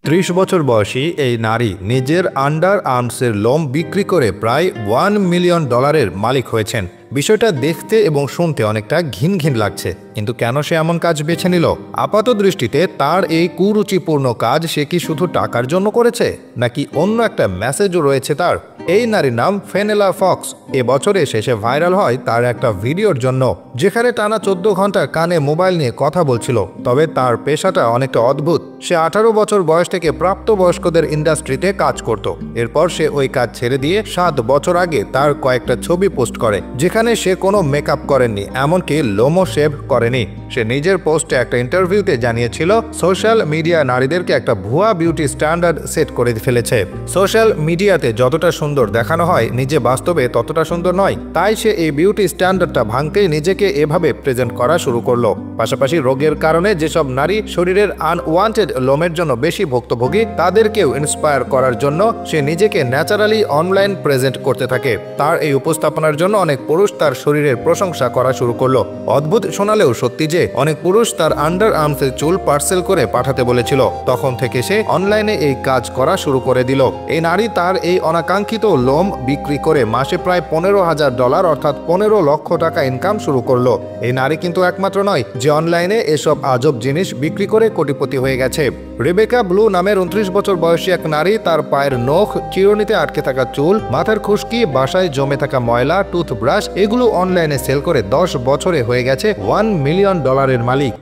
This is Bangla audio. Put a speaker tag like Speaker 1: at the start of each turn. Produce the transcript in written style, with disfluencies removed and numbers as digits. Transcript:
Speaker 1: ৩০ বছর বয়সী এই নারী নিজের আন্ডার আর্মসের লোম বিক্রি করে প্রায় $1 মিলিয়ন মালিক হয়েছেন। বিষয়টা দেখতে এবং শুনতে অনেকটা ঘিন ঘিন লাগছে, কিন্তু কেন সে এমন কাজ বেছে নিল? আপাত দৃষ্টিতে তার এই কুরুচিপূর্ণ কাজ সে কি শুধু টাকার জন্য করেছে, নাকি অন্য একটা মেসেজও রয়েছে তার? এই নারীর নাম ফেনেলা ফক্স। এবছরের শেষে ভাইরাল হয় তার একটা ভিডিওর জন্য, যেখানে টানা 14 ঘন্টা কানে মোবাইল নিয়ে কথা বলছিল। তবে তার পেশাটা অনেকটা অদ্ভুত। সে 18 বছর বয়স থেকে প্রাপ্তবয়স্কদের ইন্ডাস্ট্রিতে কাজ করত। এরপর সে ওই কাজ ছেড়ে দিয়ে 7 বছর আগে তার কয়েকটা ছবি পোস্ট করে, যেখানে সে কোনো মেকআপ করেননি, এমনকি লোমও শেভ করেনি। সে নিজের পোস্টে একটা ইন্টারভিউতে জানিয়েছিল সোশ্যাল মিডিয়া নারীদেরকে একটা ভুয়া বিউটি স্ট্যান্ডার্ড সেট করে ফেলেছে। সোশ্যাল মিডিয়াতে যতটা সুন্দর দেখানো হয়, নিজে বাস্তবে ততটা সুন্দর নয়। তাই সে এই বিউটি স্ট্যান্ডার্ডটা ভাঙতেই নিজেকে এভাবে প্রেজেন্ট করা শুরু করলো। পাশাপাশি রোগের কারণে যেসব নারী শরীরের আনওয়ান্টেড লোমের জন্য বেশি ভুক্তভোগী, তাদেরকেও ইন্সপায়ার করার জন্য সে নিজেকে ন্যাচারালি অনলাইন প্রেজেন্ট করতে থাকে। তার এই উপস্থাপনার জন্য অনেক পুরুষ তার শরীরের প্রশংসা করা শুরু করলো। অদ্ভুত শোনালেও সত্যি যে অনেক পুরুষ তার আন্ডার আর্মসের চুল পার্সেল করে পাঠাতে বলেছিল। তখন থেকে সে অনলাইনে এই কাজ করা শুরু করে দিল। এই নারী তার এই অনাকাঙ্ক্ষিত লোম বিক্রি করে মাসে প্রায় $15,000 অর্থাৎ 15 লক্ষ টাকা ইনকাম শুরু করলো। এই নারী কিন্তু একমাত্র নয় যে অনলাইনে এসব আজব জিনিস বিক্রি করে কোটিপতি হয়ে গেছে। রেবেকা ব্লু নামের 29 বছর বয়সী এক নারী তার পায়ের নখ, চিরুনিতে আটকে থাকা চুল, মাথার খুশকি, বাসায় জমে থাকা ময়লা, টুথব্রাশ এগুলো অনলাইনে সেল করে 10 বছরে হয়ে গেছে $1 মিলিয়ন মালিক।